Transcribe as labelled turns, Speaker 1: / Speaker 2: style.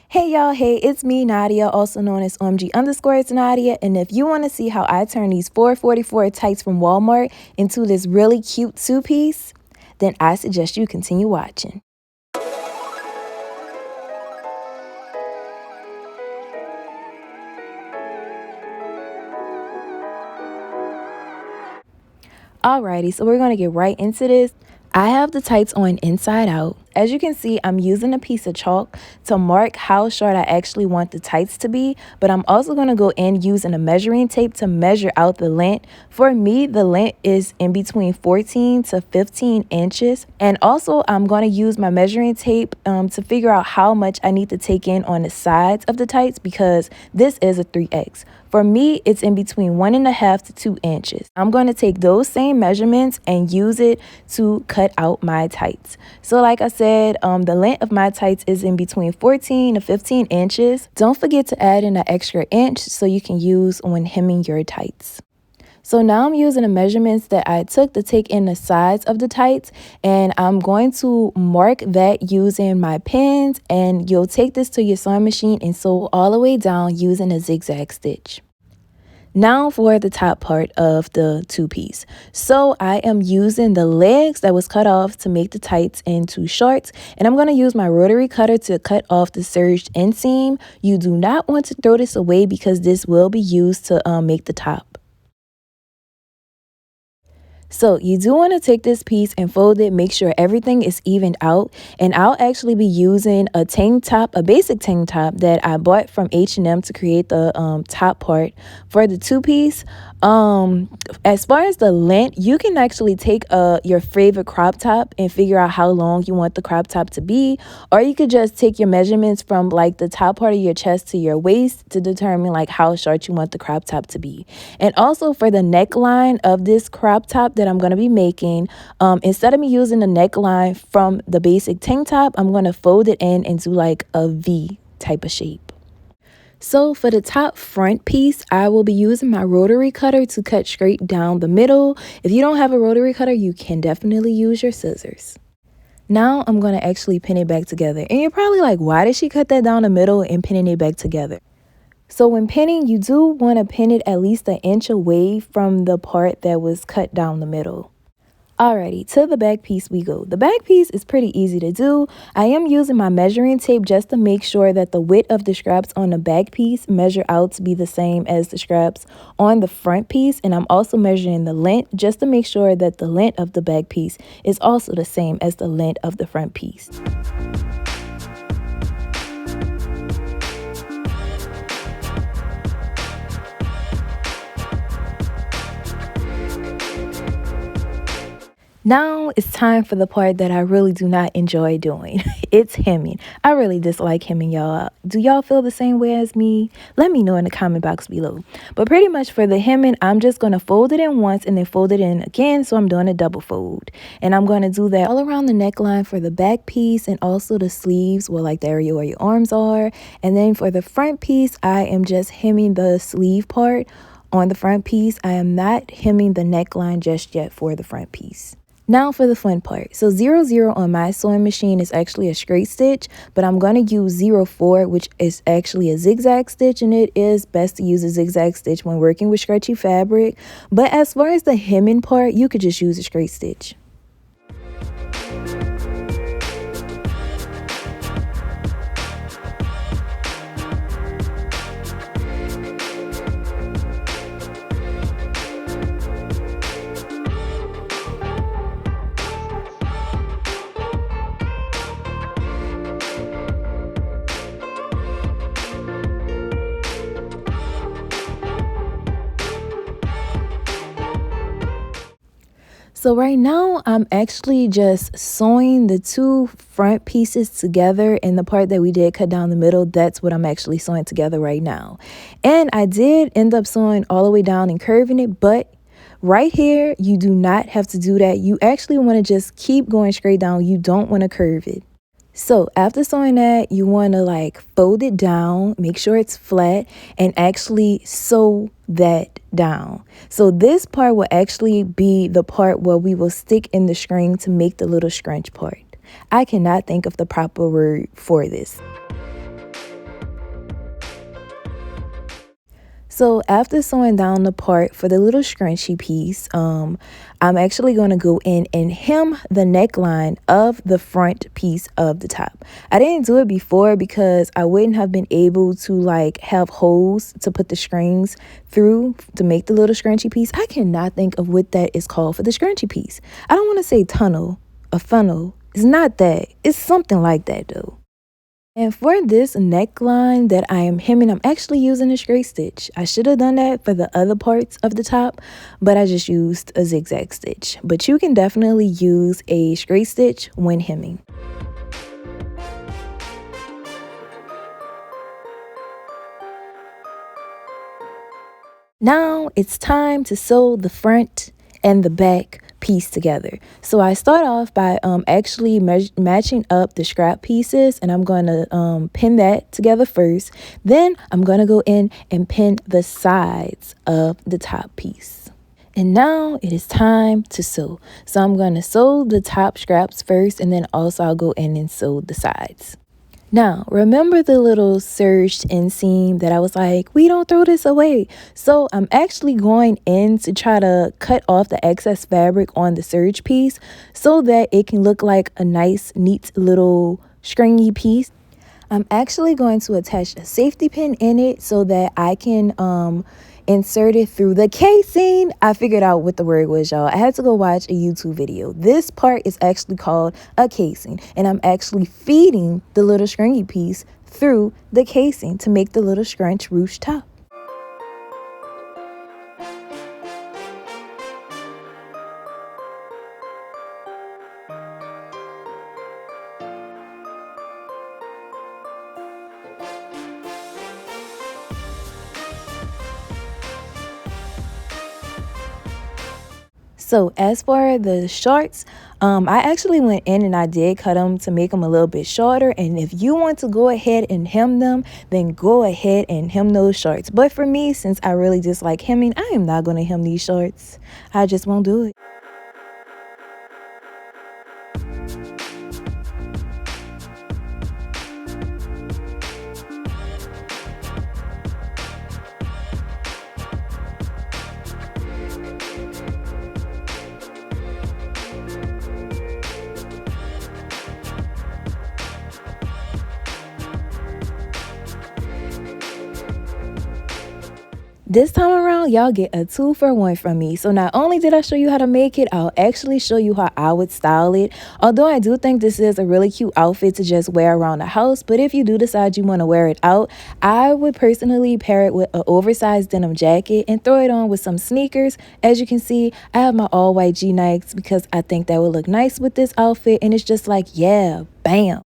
Speaker 1: Hey y'all, hey, it's me, Nadia, also known as OMG Nadia. And if you want to see how I turn these 444 tights from Walmart into this really cute two-piece, then I suggest you continue watching. Alrighty, so we're going to get right into this. I have the tights on inside out. As you can see, I'm using a piece of chalk to mark how short I actually want the tights to be, but I'm also going to go in using a measuring tape to measure out the length. For me, the length is in between 14 to 15 inches. And also, I'm going to use my measuring tape to figure out how much I need to take in on the sides of the tights because this is a 3X. For me, it's in between 1.5 to 2 inches. I'm going to take those same measurements and use it to cut out my tights. So like I said, the length of my tights is in between 14 to 15 inches. Don't forget to add in an extra inch so you can use when hemming your tights. So now I'm using the measurements that I took to take in the sides of the tights, and I'm going to mark that using my pins, and you'll take this to your sewing machine and sew all the way down using a zigzag stitch. Now for the top part of the two-piece. So I am using the legs that was cut off to make the tights into shorts, and I'm going to use my rotary cutter to cut off the serged inseam. You do not want to throw this away because this will be used to make the top. So you do want to take this piece and fold it, make sure everything is evened out. And I'll actually be using a tank top, a basic tank top that I bought from H&M to create the top part for the two-piece. As far as the length, you can actually take your favorite crop top and figure out how long you want the crop top to be, or you could just take your measurements from like the top part of your chest to your waist to determine like how short you want the crop top to be. And also for the neckline of this crop top that I'm going to be making, instead of me using the neckline from the basic tank top, I'm going to fold it in and do like a V type of shape. So for the top front piece, I will be using my rotary cutter to cut straight down the middle. If you don't have a rotary cutter, you can definitely use your scissors. Now I'm going to actually pin it back together. And you're probably like, why did she cut that down the middle and pinning it back together? So when pinning, you do want to pin it at least an inch away from the part that was cut down the middle. Alrighty, to the back piece we go. The back piece is pretty easy to do. I am using my measuring tape just to make sure that the width of the straps on the back piece measure out to be the same as the straps on the front piece. And I'm also measuring the length just to make sure that the length of the back piece is also the same as the length of the front piece. Now it's time for the part that I really do not enjoy doing. It's hemming. I really dislike hemming, y'all. Do y'all feel the same way as me? Let me know in the comment box below. But pretty much for the hemming, I'm just going to fold it in once and then fold it in again. So I'm doing a double fold. And I'm going to do that all around the neckline for the back piece and also the sleeves, well, like the area where your arms are. And then for the front piece, I am just hemming the sleeve part on the front piece. I am not hemming the neckline just yet for the front piece. Now for the fun part. So 00 on my sewing machine is actually a straight stitch, but I'm going to use 04, which is actually a zigzag stitch, and it is best to use a zigzag stitch when working with stretchy fabric. But as far as the hemming part, you could just use a straight stitch. So right now, I'm actually just sewing the two front pieces together, and the part that we did cut down the middle, that's what I'm actually sewing together right now. And I did end up sewing all the way down and curving it, but right here, you do not have to do that. You actually want to just keep going straight down. You don't want to curve it. So after sewing that, you want to like fold it down, make sure it's flat, and actually sew that down. So this part will actually be the part where we will stick in the string to make the little scrunch part. I cannot think of the proper word for this. So after sewing down the part for the little scrunchie piece, I'm actually going to go in and hem the neckline of the front piece of the top. I didn't do it before because I wouldn't have been able to like have holes to put the strings through to make the little scrunchie piece. I cannot think of what that is called for the scrunchie piece. I don't want to say tunnel, a funnel. It's not that. It's something like that though. And for this neckline that I am hemming, I'm actually using a straight stitch. I should have done that for the other parts of the top, but I just used a zigzag stitch. But you can definitely use a straight stitch when hemming. Now it's time to sew the front and the back piece together. So I start off by actually matching up the scrap pieces, and I'm going to pin that together first. Then I'm going to go in and pin the sides of the top piece. And now it is time to sew. So I'm going to sew the top scraps first, and then also I'll go in and sew the sides. Now, remember the little serged inseam that I was like, we don't throw this away. So I'm actually going in to try to cut off the excess fabric on the serge piece so that it can look like a nice, neat little stringy piece. I'm actually going to attach a safety pin in it so that I can insert it through the casing. I figured out what the word was, y'all. I had to go watch a YouTube video. This part is actually called a casing, and I'm actually feeding the little stringy piece through the casing to make the little scrunch ruched top. So as for the shorts, I actually went in and I did cut them to make them a little bit shorter. And if you want to go ahead and hem them, then go ahead and hem those shorts. But for me, since I really dislike hemming, I am not going to hem these shorts. I just won't do it. This time around, y'all get a 2-for-1 from me. So not only did I show you how to make it, I'll actually show you how I would style it. Although I do think this is a really cute outfit to just wear around the house, but if you do decide you want to wear it out, I would personally pair it with an oversized denim jacket and throw it on with some sneakers. As you can see, I have my all white G-Nikes because I think that would look nice with this outfit, and it's just like, yeah, bam.